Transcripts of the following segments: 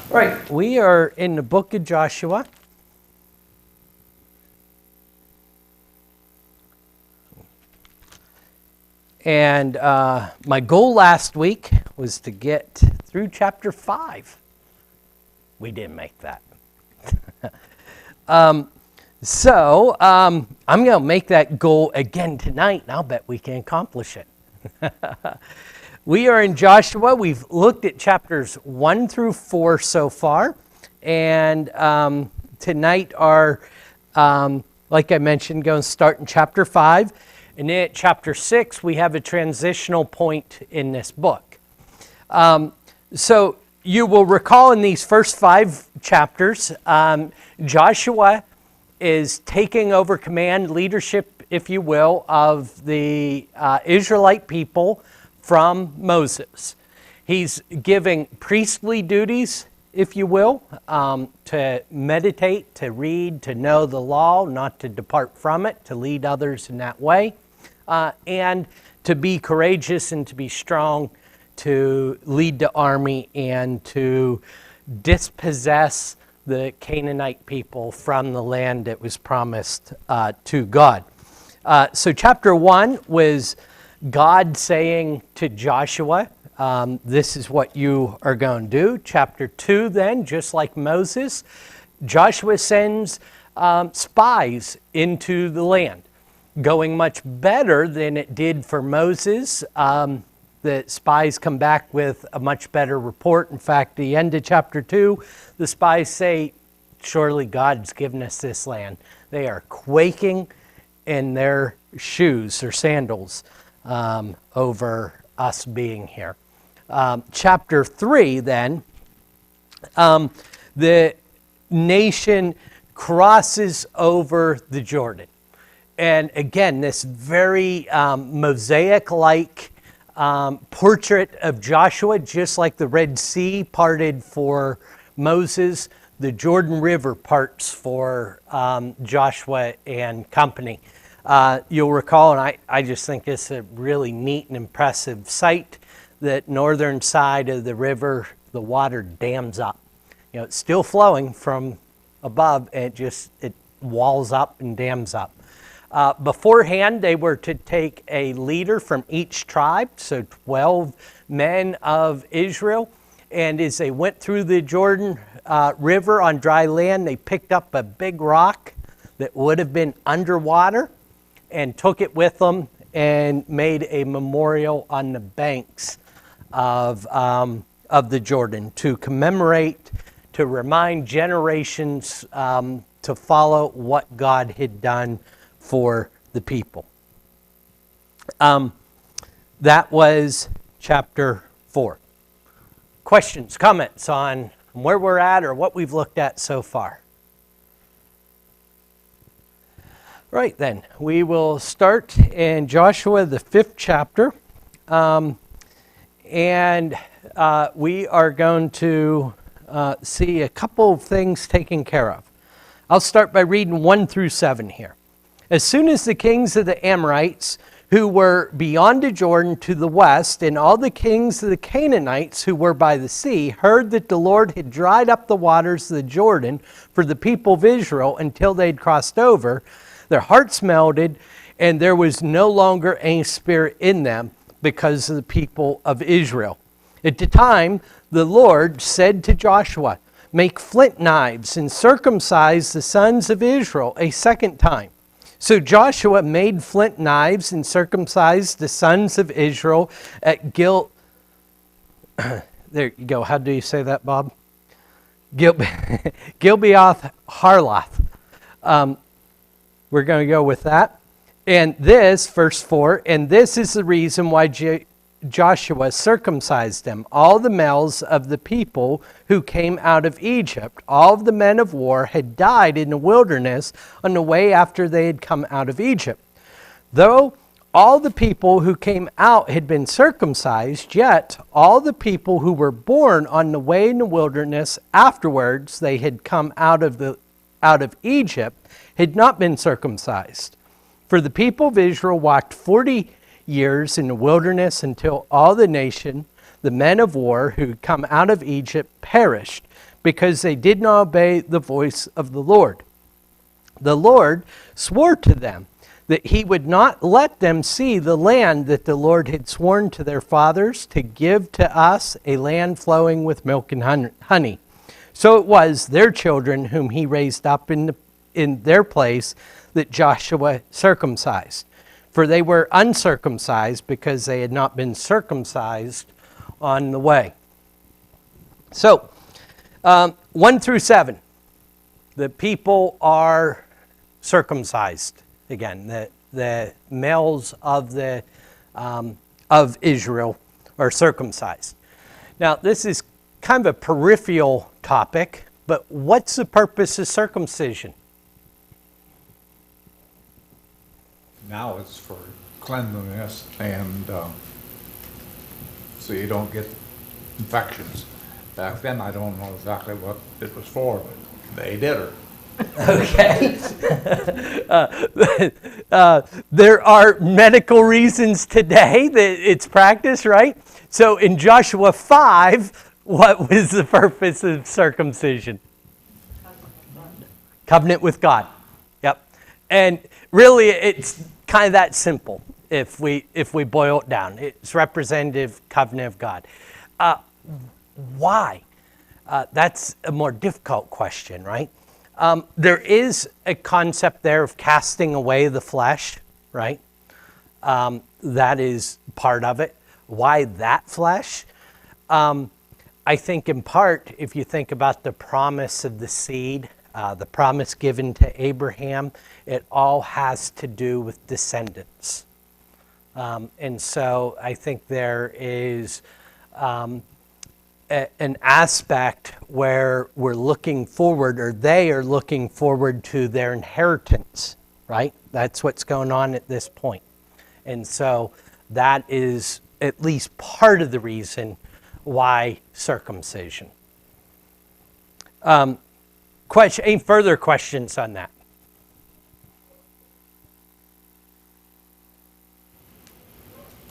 Right, we are in the book of Joshua. And my goal last week was to get through chapter 5. We didn't make that. So I'm going to make that goal again tonight, and I'll bet we can accomplish it. We are in Joshua. We've looked at chapters 1 through 4 so far. And tonight are, like I mentioned, going to start in chapter 5. And then at chapter 6, we have a transitional point in this book. So you will recall in these first 5 chapters, Joshua is taking over command, leadership, if you will, of the Israelite people from Moses. He's giving priestly duties, if you will, to meditate, to read, to know the law, not to depart from it, to lead others in that way, and to be courageous and to be strong, to lead the army and to dispossess the Canaanite people from the land that was promised to God. So chapter 1 was God saying to Joshua, this is what you are going to do. Chapter 2 then, just like Moses, Joshua sends spies into the land, going much better than it did for Moses. The spies come back with a much better report. In fact, the end of chapter 2, the spies say, surely God's given us this land. They are quaking in their shoes or sandals over us being here. Chapter 3 then, the nation crosses over the Jordan. And again, this very mosaic-like portrait of Joshua, just like the Red Sea parted for Moses, the Jordan River parts for Joshua and company. You'll recall, and I just think it's a really neat and impressive sight, that northern side of the river, the water dams up. You know, it's still flowing from above, and it walls up and dams up. Beforehand, they were to take a leader from each tribe, so 12 men of Israel, and as they went through the Jordan River on dry land, they picked up a big rock that would have been underwater and took it with them and made a memorial on the banks of the Jordan to commemorate, to remind generations to follow what God had done for the people. That was chapter 4. Questions, comments on where we're at or what we've looked at so far? Right then, we will start in Joshua, the 5th chapter, and we are going to see a couple of things taken care of. I'll start by reading 1 through 7 here. As soon as the kings of the Amorites, who were beyond the Jordan to the west, and all the kings of the Canaanites who were by the sea, heard that the Lord had dried up the waters of the Jordan for the people of Israel until they had crossed over, their hearts melted, and there was no longer any spirit in them because of the people of Israel. At the time, the Lord said to Joshua, "Make flint knives and circumcise the sons of Israel a second time." So Joshua made flint knives and circumcised the sons of Israel at There you go. How do you say that, Bob? Gibeath Harloth. We're going to go with that. And this, verse 4, and this is the reason why Joshua circumcised them, all the males of the people who came out of Egypt. All of the men of war had died in the wilderness on the way after they had come out of Egypt. Though all the people who came out had been circumcised, yet all the people who were born on the way in the wilderness afterwards they had come out of Egypt had not been circumcised. For the people of Israel walked 40 years in the wilderness until all the nation the men of war who come out of Egypt perished, because they did not obey the voice of the Lord. The Lord swore to them that he would not let them see the land that the Lord had sworn to their fathers to give to us, a land flowing with milk and honey. So it was their children whom he raised up in their place that Joshua circumcised. For they were uncircumcised because they had not been circumcised on the way. So, 1 through 7, the people are circumcised. Again, the males of Israel are circumcised. Now, this is kind of a peripheral topic, but what's the purpose of circumcision? Now it's for cleanliness and so you don't get infections. Back then, I don't know exactly what it was for, but they did it. Okay. There are medical reasons today that it's practiced, right? So in Joshua 5, what was the purpose of circumcision? Covenant with God. Yep. And really, it's kind of that simple if we boil it down. It's representative covenant of God. Why? That's a more difficult question, right? There is a concept there of casting away the flesh, right? That is part of it. Why that flesh? I think in part, if you think about the promise of the seed, the promise given to Abraham, it all has to do with descendants. And so I think there is an aspect where we're looking forward, or they are looking forward to their inheritance, right? That's what's going on at this point. And so that is at least part of the reason why circumcision. Any further questions on that?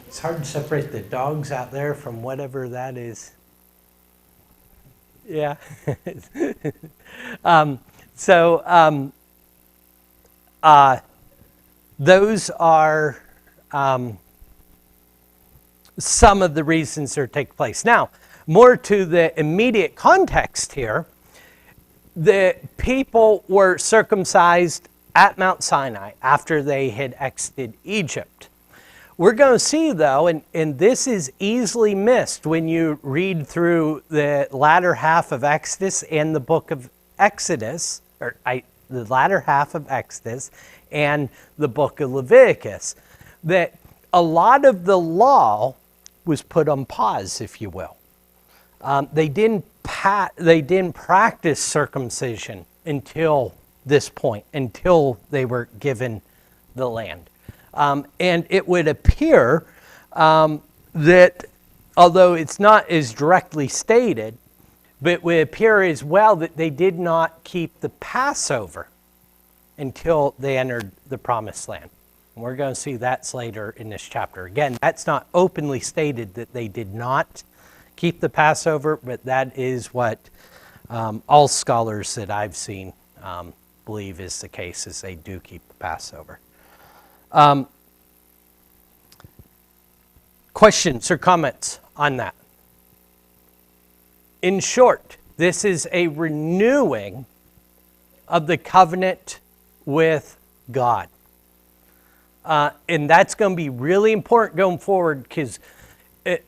It's hard to separate the dogs out there from whatever that is. Yeah. Those are some of the reasons that take place. Now, more to the immediate context here, the people were circumcised at Mount Sinai after they had exited Egypt. We're going to see, though, and this is easily missed when you read through the latter half of Exodus and the book of Exodus, the latter half of Exodus and the book of Leviticus, that a lot of the law was put on pause, if you will. They didn't practice circumcision until this point, until they were given the land. And it would appear that, although it's not as directly stated, but it would appear as well that they did not keep the Passover until they entered the Promised Land. And we're going to see that later in this chapter. Again, that's not openly stated that they did not keep the Passover, but that is what all scholars that I've seen believe is the case, is they do keep the Passover. Questions or comments on that? In short, this is a renewing of the covenant with God. And that's going to be really important going forward, because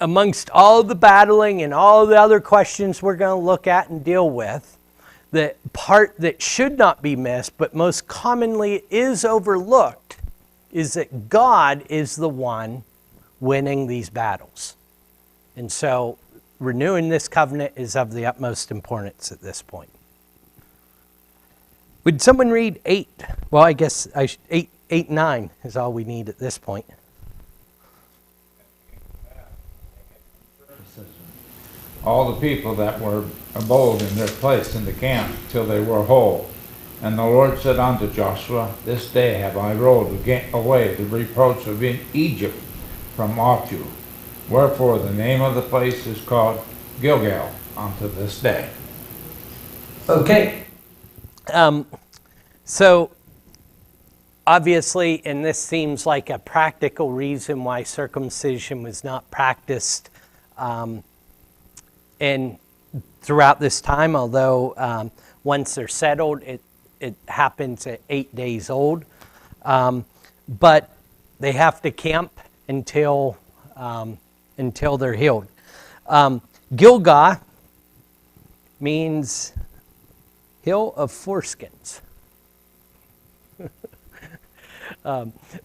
amongst all the battling and all the other questions we're going to look at and deal with, the part that should not be missed, but most commonly is overlooked, is that God is the one winning these battles. And so renewing this covenant is of the utmost importance at this point. Would someone read 8? Well, I guess 8 and 9 is all we need at this point. All the people that were abode in their place in the camp till they were whole. And the Lord said unto Joshua, This day have I rolled away the reproach of Egypt from off you. Wherefore the name of the place is called Gilgal unto this day. Okay. So obviously, and this seems like a practical reason why circumcision was not practiced throughout this time, although once they're settled, it happens at 8 days old. But they have to camp until they're healed. Gilgal means hill of foreskins.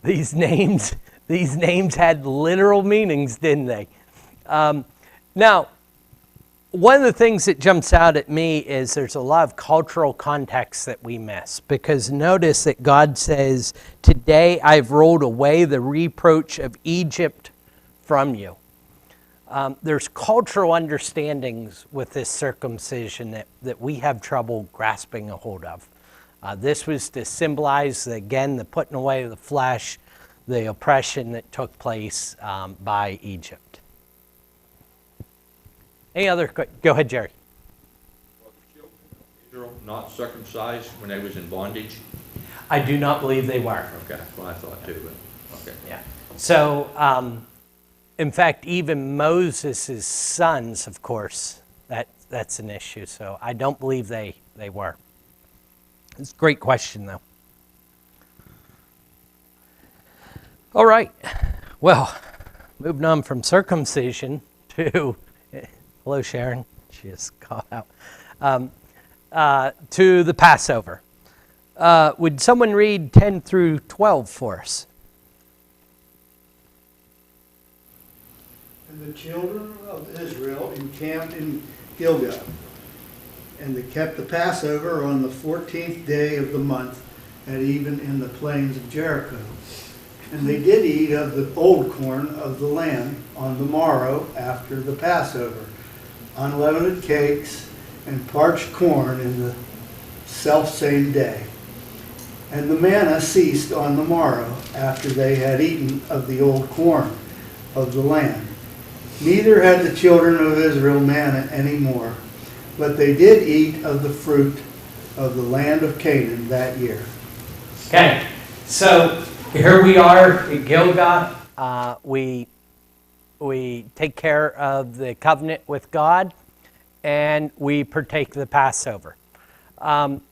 These names had literal meanings, didn't they? Now, one of the things that jumps out at me is there's a lot of cultural context that we miss, because notice that God says, "Today I've rolled away the reproach of Egypt from you." There's cultural understandings with this circumcision that we have trouble grasping a hold of. This was to symbolize, again, the putting away of the flesh, the oppression that took place by Egypt. Any other? Go ahead, Jerry. Were the children of Israel not circumcised when they was in bondage? I do not believe they were. Okay, that's what I thought too, but, okay. Yeah. So, in fact, even Moses' sons, of course, that's an issue. So I don't believe they were. It's a great question, though. All right. Well, moving on from circumcision to, hello, Sharon. She just called out. To the Passover. Would someone read 10 through 12 for us? And the children of Israel encamped in Gilgal, and they kept the Passover on the 14th day of the month, at even in the plains of Jericho. And they did eat of the old corn of the land on the morrow after the Passover, unleavened cakes and parched corn in the selfsame day. And the manna ceased on the morrow after they had eaten of the old corn of the land. Neither had the children of Israel manna any more, but they did eat of the fruit of the land of Canaan that year. Okay, so here we are at Gilgal. We take care of the covenant with God, and we partake the Passover.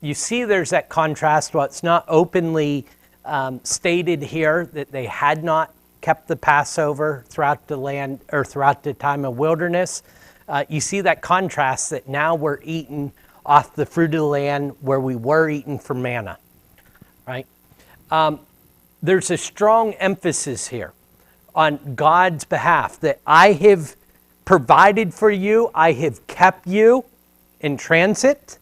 You see there's that contrast. Well, it's not openly stated here that they had not kept the Passover throughout the land or throughout the time of wilderness. You see that contrast that now we're eating off the fruit of the land where we were eating for manna, right? There's a strong emphasis here on God's behalf that I have provided for you, I have kept you in transit,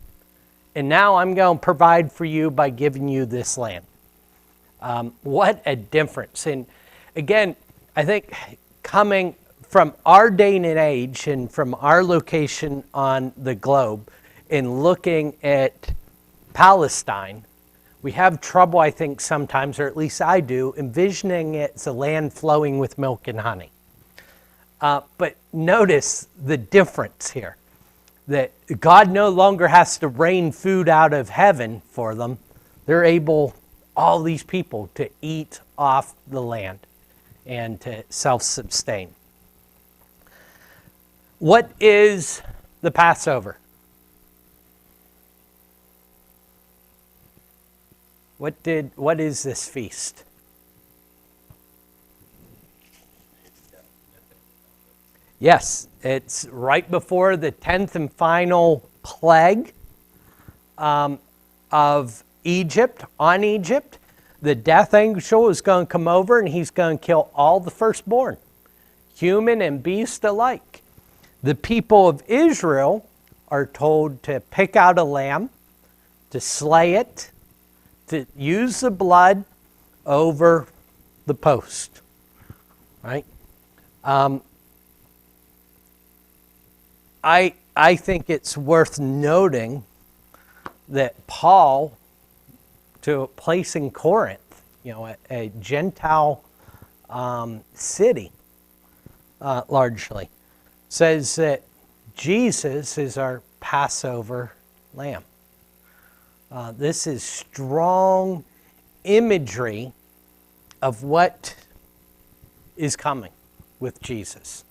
and now I'm going to provide for you by giving you this land. What a difference. And again, I think coming from our day and age and from our location on the globe in looking at Palestine, we have trouble, I think, sometimes, or at least I do, envisioning it as a land flowing with milk and honey. But notice the difference here, that God no longer has to rain food out of heaven for them. They're able, all these people, to eat off the land and to self-sustain. What is the Passover? What is this feast? Yes, it's right before the 10th and final plague of Egypt, on Egypt. The death angel is going to come over and he's going to kill all the firstborn, human and beast alike. The people of Israel are told to pick out a lamb, to slay it, to use the blood over the post, right? I think it's worth noting that Paul, to a place in Corinth, a Gentile city, largely, says that Jesus is our Passover lamb. This is strong imagery of what is coming with Jesus.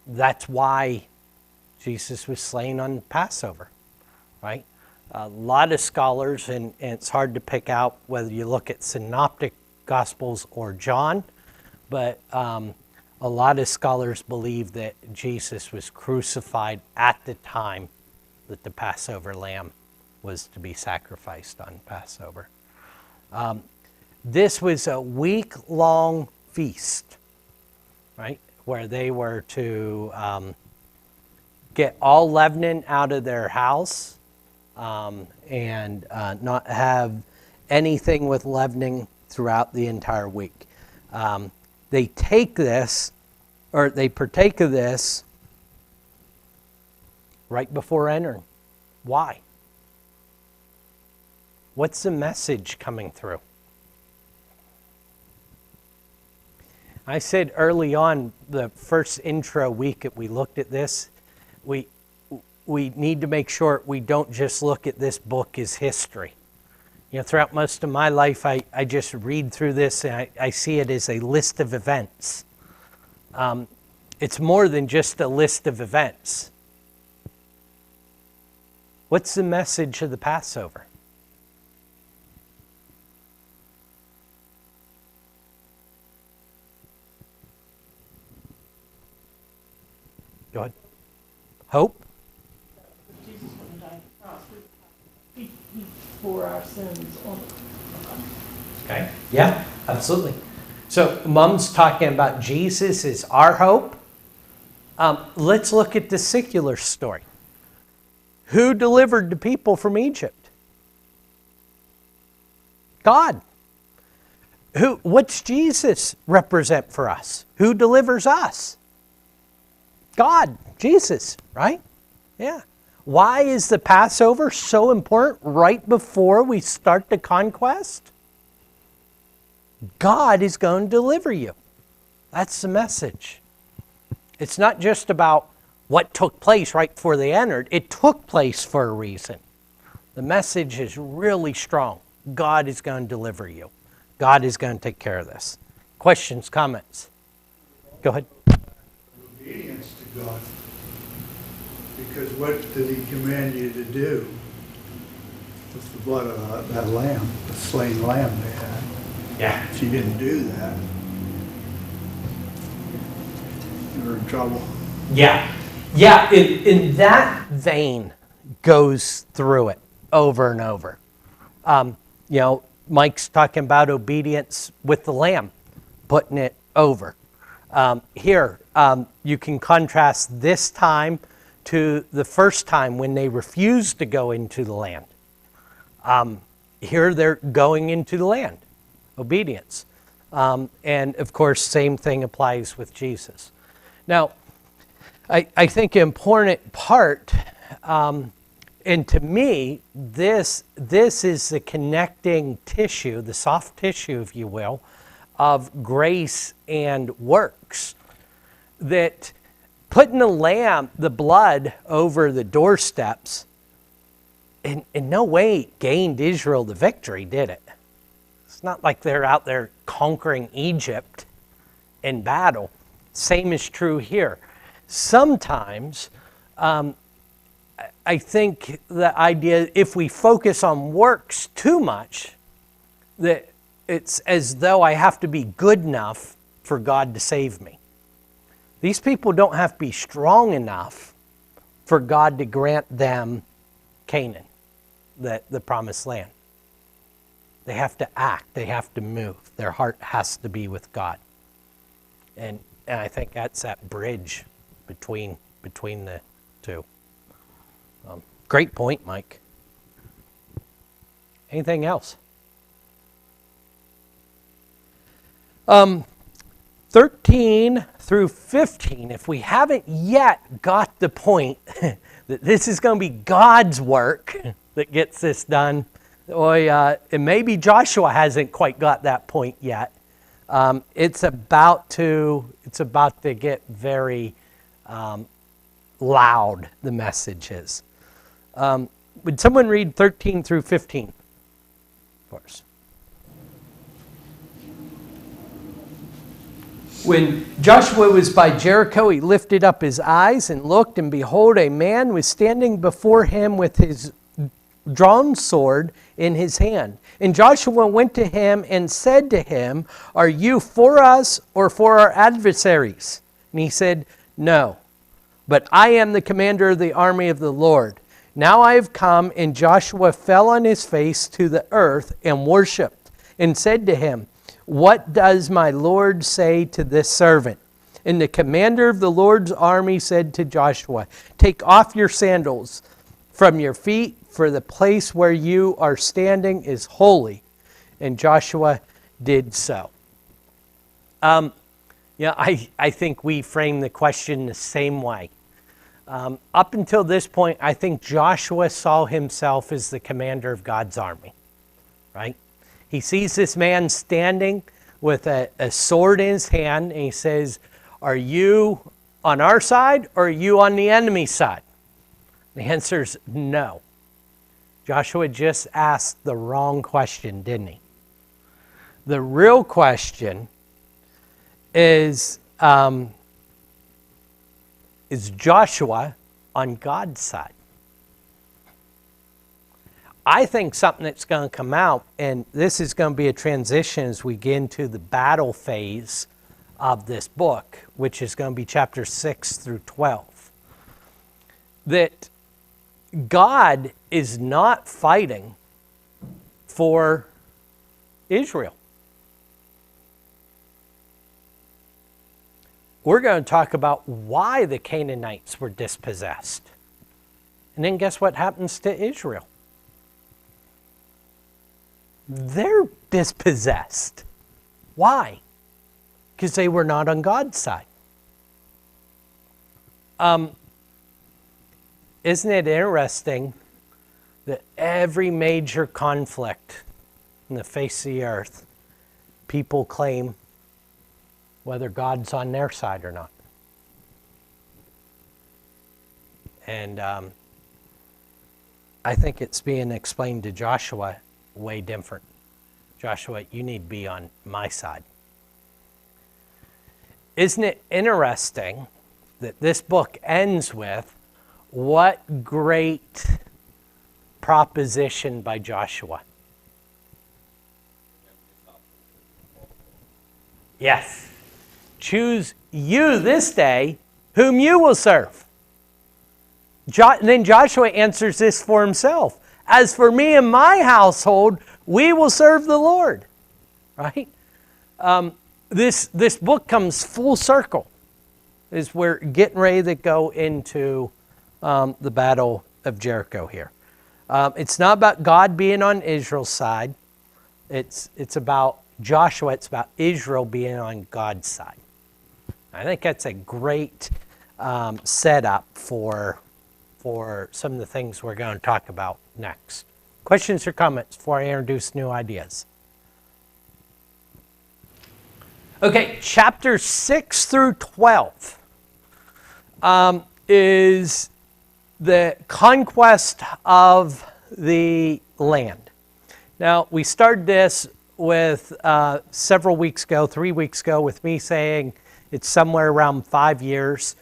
That's why Jesus was slain on Passover, right? A lot of scholars, and it's hard to pick out whether you look at Synoptic Gospels or John, but a lot of scholars believe that Jesus was crucified at the time that the Passover lamb was to be sacrificed on Passover. This was a week-long feast, right, where they were to get all leavening out of their house and not have anything with leavening throughout the entire week. They take this, or they partake of this right before entering. Why? What's the message coming through? I said early on, the first intro week that we looked at this, we need to make sure we don't just look at this book as history. You know, throughout most of my life, I just read through this and I see it as a list of events. It's more than just a list of events. What's the message of the Passover? Go ahead. Hope? Jesus wouldn't die on the cross. He bore our sins on the cross. Okay. Yeah, absolutely. So Mom's talking about Jesus is our hope. Let's look at the secular story. Who delivered the people from Egypt? God. What's Jesus represent for us? Who delivers us? God, Jesus, right? Yeah. Why is the Passover so important right before we start the conquest? God is going to deliver you. That's the message. It's not just about what took place right before they entered. It took place for a reason. The message is really strong. God is going to deliver you. God is going to take care of this. Questions, comments? Go ahead. Obedience to God. Because what did he command you to do with the blood of that lamb, the slain lamb they had? Yeah. If you didn't do that, you were in trouble. Yeah. Yeah, in that vein goes through it over and over. You know, Mike's talking about obedience with the lamb, putting it over. Here, you can contrast this time to the first time when they refused to go into the land. Here they're going into the land, obedience. And of course, same thing applies with Jesus. Now, I think an important part, and to me, this is the connecting tissue, the soft tissue, if you will, of grace and works. That putting the blood over the doorsteps, in no way gained Israel the victory, did it? It's not like they're out there conquering Egypt in battle. Same is true here. Sometimes, I think the idea, if we focus on works too much, that it's as though I have to be good enough for God to save me. These people don't have to be strong enough for God to grant them Canaan, the promised land. They have to act. They have to move. Their heart has to be with God. And I think that's that bridge between the two. Great point, Mike. Anything else? 13 through 15, if we haven't yet got the point that this is going to be God's work that gets this done, and maybe Joshua hasn't quite got that point yet, It's about to get very loud, the message is. Would someone read 13 through 15 for us? When Joshua was by Jericho, he lifted up his eyes and looked, and behold, a man was standing before him with his drawn sword in his hand. And Joshua went to him and said to him, "Are you for us or for our adversaries?" And he said, "No, but I am the commander of the army of the Lord. Now I have come." And Joshua fell on his face to the earth and worshipped, and said to him, "What does my Lord say to this servant?" And the commander of the Lord's army said to Joshua, "Take off your sandals from your feet, for the place where you are standing is holy." And Joshua did so. I think we frame the question the same way. Up until this point, I think Joshua saw himself as the commander of God's army, right? He sees this man standing with a sword in his hand, and he says, "Are you on our side or are you on the enemy's side?" The answer is no. Joshua just asked the wrong question, didn't he? The real question is Joshua on God's side? I think something that's going to come out, and this is going to be a transition as we get into the battle phase of this book, which is going to be chapters 6 through 12, that God is not fighting for Israel. We're going to talk about why the Canaanites were dispossessed. And then guess what happens to Israel? They're dispossessed. Why? Because they were not on God's side. Isn't it interesting that every major conflict in the face of the earth, people claim whether God's on their side or not? And I think it's being explained to Joshua way different. Joshua, you need to be on my side. Isn't it interesting that this book ends with what great proposition by Joshua? Yes. Choose you this day whom you will serve. Then Joshua answers this for himself. As for me and my household, we will serve the Lord. Right? This book comes full circle as we're getting ready to go into the Battle of Jericho here. It's not about God being on Israel's side. It's about Joshua. It's about Israel being on God's side. I think that's a great setup for some of the things we're going to talk about next. Questions or comments before I introduce new ideas? Okay, chapters 6 through 12 is the conquest of the land. Now, we started this with several weeks ago, 3 weeks ago, with me saying it's somewhere around 5 years.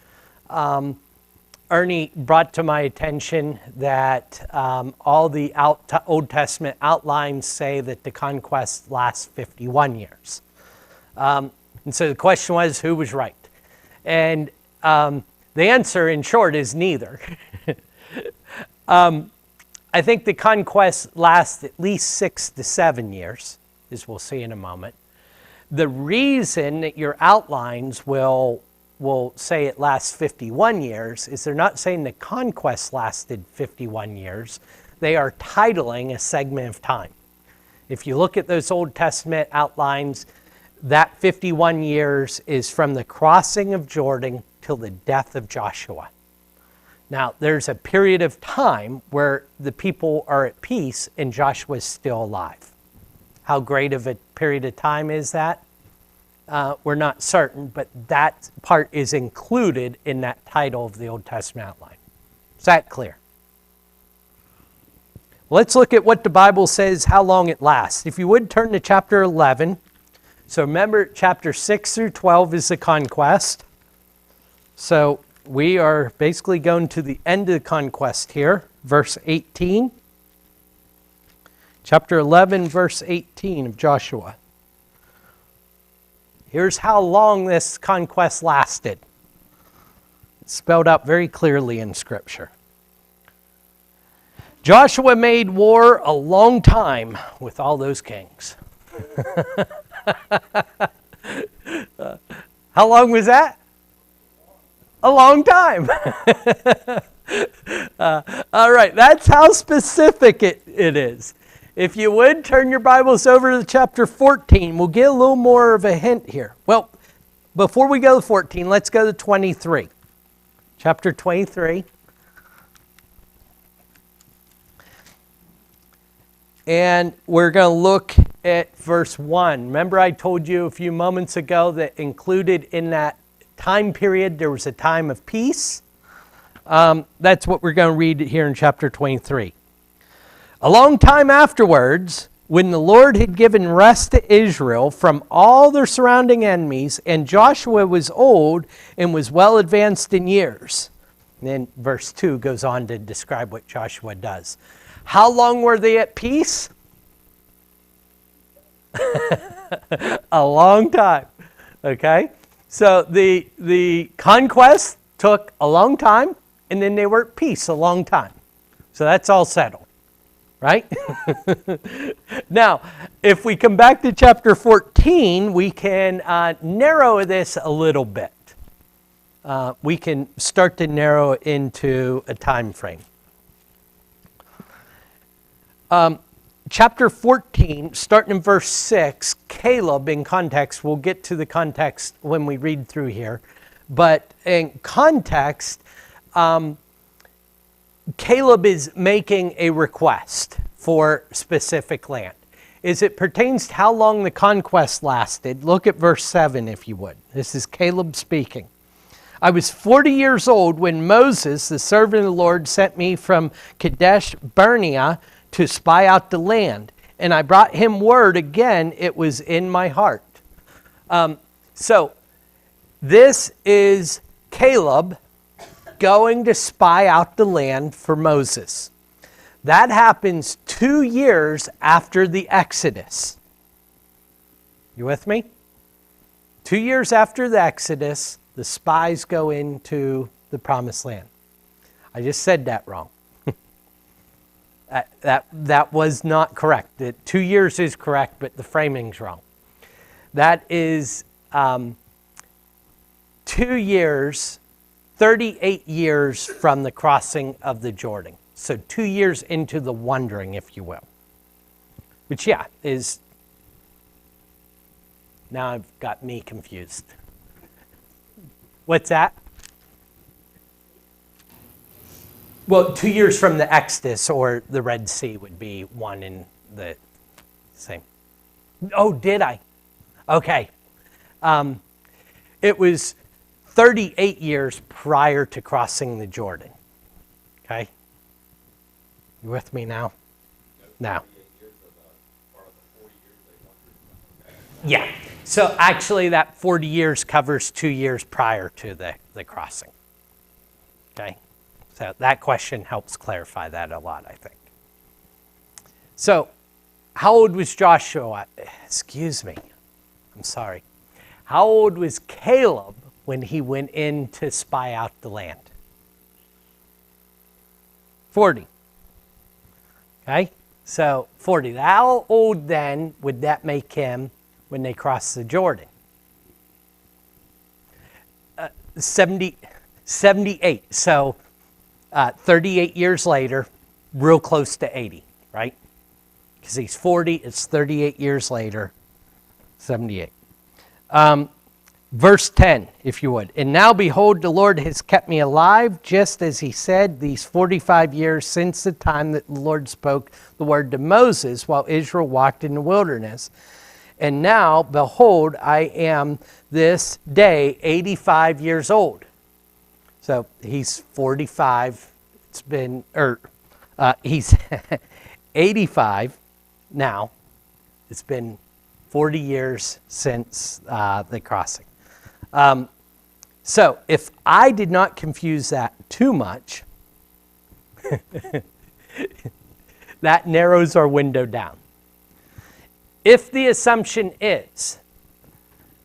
Ernie brought to my attention that all the Old Testament outlines say that the conquest lasts 51 years. And so the question was, who was right? And the answer, in short, is neither. I think the conquest lasts at least 6 to 7 years, as we'll see in a moment. The reason that your outlines will say it lasts 51 years is they're not saying the conquest lasted 51 years. They are titling a segment of time. If you look at those Old Testament outlines, that 51 years is from the crossing of Jordan till the death of Joshua. Now, there's a period of time where the people are at peace and Joshua is still alive. How great of a period of time is that? We're not certain, but that part is included in that title of the Old Testament outline. Is that clear? Let's look at what the Bible says, how long it lasts. If you would turn to chapter 11. So remember, chapter 6 through 12 is the conquest. So we are basically going to the end of the conquest here, verse 18. Chapter 11, verse 18 of Joshua. Here's how long this conquest lasted. It's spelled out very clearly in Scripture. Joshua made war a long time with all those kings. How long was that? A long time. All right, that's how specific it is. If you would, turn your Bibles over to chapter 14. We'll get a little more of a hint here. Well, before we go to 14, let's go to 23. Chapter 23. And we're going to look at verse 1. Remember I told you a few moments ago that included in that time period there was a time of peace? That's what we're going to read here in chapter 23. A long time afterwards, when the Lord had given rest to Israel from all their surrounding enemies, and Joshua was old and was well advanced in years. And then verse 2 goes on to describe what Joshua does. How long were they at peace? A long time. Okay? So the conquest took a long time, and then they were at peace a long time. So that's all settled. Right? Now, if we come back to chapter 14, we can narrow this a little bit. We can start to narrow it into a time frame. Chapter 14, starting in verse 6, Caleb in context, we'll get to the context when we read through here, but in context, Caleb is making a request for specific land. As it pertains to how long the conquest lasted, look at verse 7 if you would. This is Caleb speaking. I was 40 years old when Moses, the servant of the Lord, sent me from Kadesh Barnea to spy out the land. And I brought him word again, it was in my heart. So this is Caleb going to spy out the land for Moses. That happens 2 years after the Exodus. You with me? 2 years after the Exodus, the spies go into the promised land. I just said that wrong. That was not correct. 2 years is correct, but the framing's wrong. That is 2 years, 38 years from the crossing of the Jordan. So 2 years into the wandering, if you will. Which, yeah, is... Now I've got me confused. What's that? Well, 2 years from the Exodus or the Red Sea would be one and the same. Oh, did I? Okay. It was 38 years prior to crossing the Jordan. Okay? You with me now? Now. Yeah. So actually that 40 years covers 2 years prior to the crossing. Okay? So that question helps clarify that a lot, I think. So, how old was Joshua? Excuse me. I'm sorry. How old was Caleb when he went in to spy out the land? 40. Okay? So, 40. How old then would that make him when they crossed the Jordan? 78. So, 38 years later, real close to 80, right? Because he's 40, it's 38 years later, 78. Verse 10, if you would. And now behold, the Lord has kept me alive, just as he said, these 45 years since the time that the Lord spoke the word to Moses while Israel walked in the wilderness. And now, behold, I am this day 85 years old. So he's 45. He's 85 now. It's been 40 years since the crossing. So if I did not confuse that too much, that narrows our window down. If the assumption is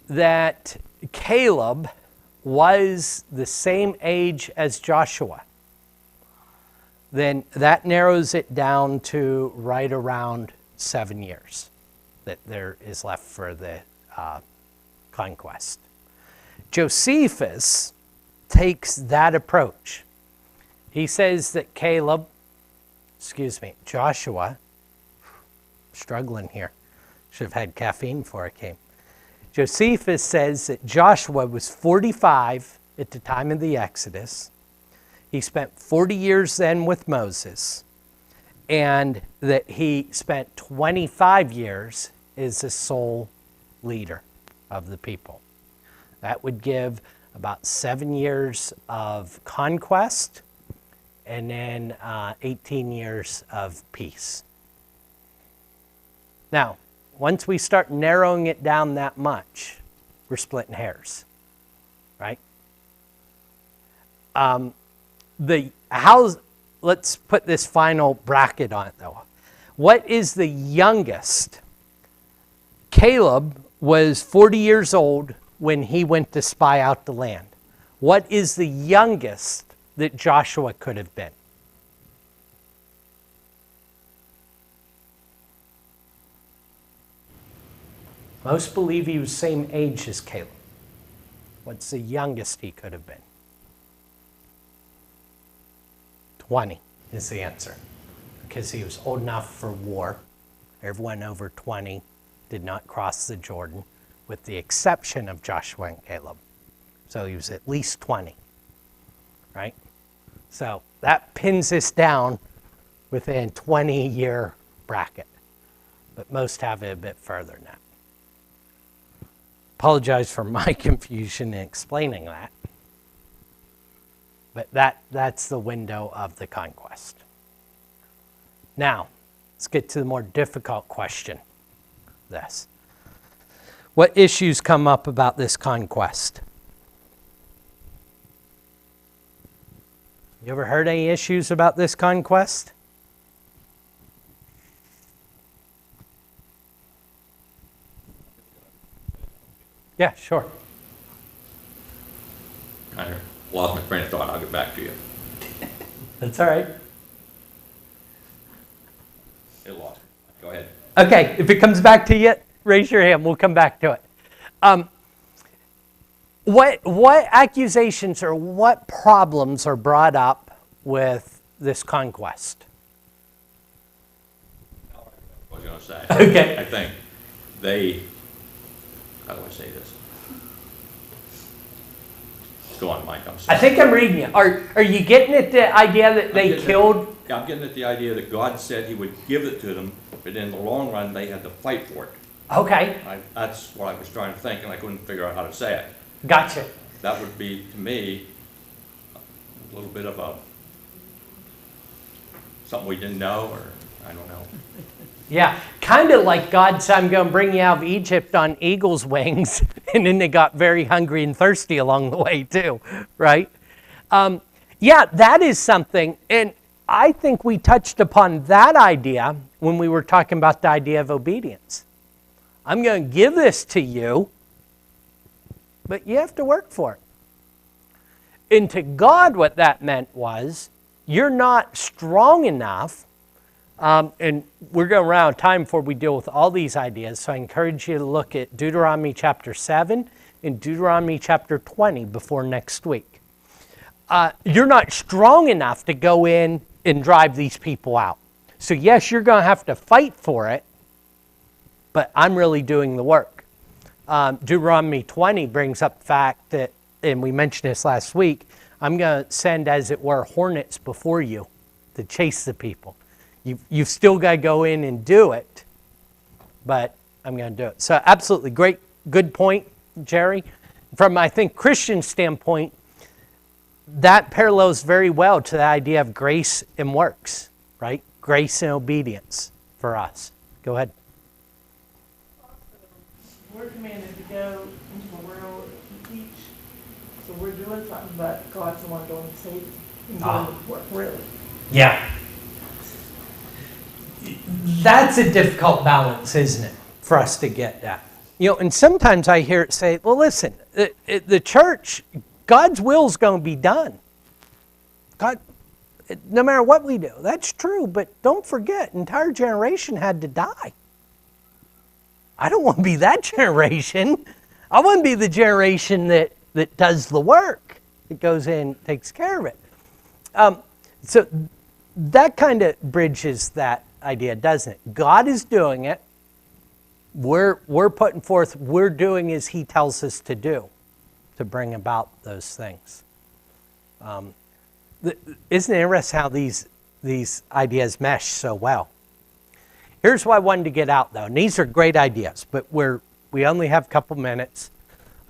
that Caleb was the same age as Joshua, then that narrows it down to right around 7 years that there is left for the conquest. Josephus takes that approach. He says that Joshua, struggling here. Should have had caffeine before I came. Josephus says that Joshua was 45 at the time of the Exodus. He spent 40 years then with Moses, and that he spent 25 years as the sole leader of the people. That would give about 7 years of conquest and then 18 years of peace. Now, once we start narrowing it down that much, we're splitting hairs, right? Let's put this final bracket on it, though. What is the youngest? Caleb was 40 years old when he went to spy out the land. What is the youngest that Joshua could have been? Most believe he was the same age as Caleb. What's the youngest he could have been? 20 is the answer, because he was old enough for war. Everyone over 20 did not cross the Jordan, with the exception of Joshua and Caleb. So he was at least 20, right? So that pins us down within 20-year bracket, but most have it a bit further than that. Apologize for my confusion in explaining that. But that's the window of the conquest. Now, let's get to the more difficult question. What issues come up about this conquest? You ever heard any issues about this conquest? Yeah, sure. Kind of lost my train of thought. I'll get back to you. That's all right. It lost. Go ahead. Okay, if it comes back to you, raise your hand. We'll come back to it. What accusations or what problems are brought up with this conquest? I was going to say. Okay. I think how do I say this? Go on, Mike. I'm sorry. I think I'm reading you. Are you getting at the idea that they killed? I'm getting at the idea that God said he would give it to them, but in the long run, they had to fight for it. Okay, That's what I was trying to think, and I couldn't figure out how to say it. gotcha. That would be, to me, a little bit of something we didn't know, or I don't know. Yeah, kind of like God said, I'm going to bring you out of Egypt on eagle's wings, and then they got very hungry and thirsty along the way too, right? Yeah, that is something, and I think we touched upon that idea when we were talking about the idea of obedience. I'm going to give this to you, but you have to work for it. And to God, what that meant was, you're not strong enough. And we're going to run out of time before we deal with all these ideas, so I encourage you to look at Deuteronomy chapter 7 and Deuteronomy chapter 20 before next week. You're not strong enough to go in and drive these people out. So yes, you're going to have to fight for it, but I'm really doing the work. Deuteronomy 20 brings up the fact that, and we mentioned this last week, I'm going to send, as it were, hornets before you to chase the people. You've still got to go in and do it, but I'm going to do it. So absolutely great, good point, Jerry. From, I think, Christian standpoint, that parallels very well to the idea of grace and works, right? Grace and obedience for us. Go ahead. We're commanded to go into the world and teach. So we're doing something, but God's the one doing the saving and doing the work, really. Yeah. That's a difficult balance, isn't it, for us to get that? You know, and sometimes I hear it say, well, listen, the church, God's will is going to be done. God, no matter what we do. That's true, but don't forget, an entire generation had to die. I don't want to be that generation. I want to be the generation that does the work. It goes in, takes care of it. So that kind of bridges that idea, doesn't it? God is doing it. We're putting forth, we're doing as he tells us to do to bring about those things. Isn't it interesting how these ideas mesh so well? Here's what I wanted to get out, though. And these are great ideas, but we only have a couple minutes.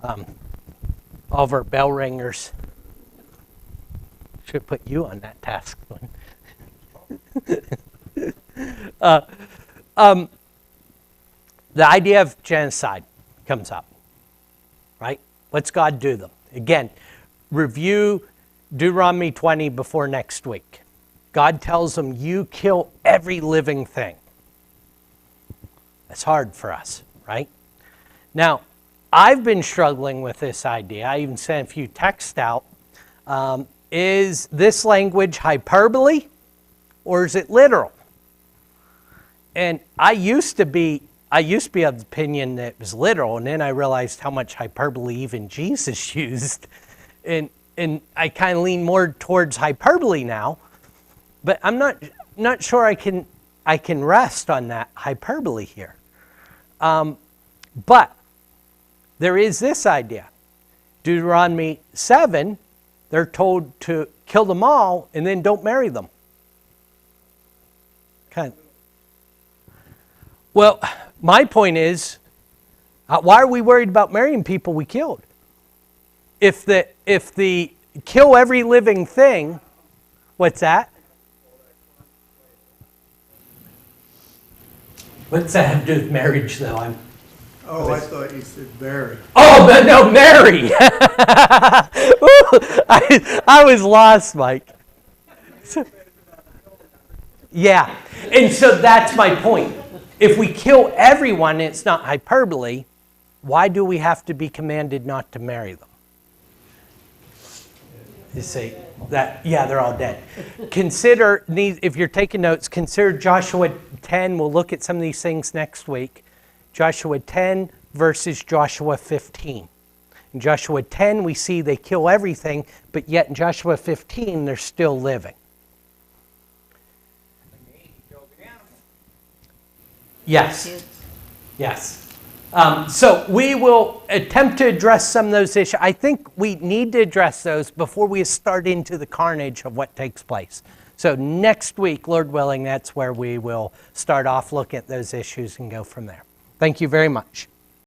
All of our bell ringers. Should put you on that task one. The idea of genocide comes up, right? Let's God do them. Again, review Deuteronomy 20 before next week. God tells them, you kill every living thing. That's hard for us, right? Now, I've been struggling with this idea. I even sent a few texts out. Is this language hyperbole or is it literal? And I used to be of the opinion that it was literal, and then I realized how much hyperbole even Jesus used. And I kind of lean more towards hyperbole now, but I'm not sure I can rest on that hyperbole here. But there is this idea. Deuteronomy 7, they're told to kill them all and then don't marry them. Kind of. Well, my point is, why are we worried about marrying people we killed? If the kill every living thing, what's that? What's that have to do with marriage, though? I thought you said Barry. Oh, no, Mary! I was lost, Mike. Yeah, and so that's my point. If we kill everyone and it's not hyperbole, why do we have to be commanded not to marry them? You say that, yeah, they're all dead. Consider, if you're taking notes, consider Joshua 10. We'll look at some of these things next week. Joshua 10 versus Joshua 15. In Joshua 10, we see they kill everything, but yet in Joshua 15, they're still living. Yes. Yes. So we will attempt to address some of those issues. I think we need to address those before we start into the carnage of what takes place. So next week, Lord willing, that's where we will start off looking at those issues and go from there. Thank you very much.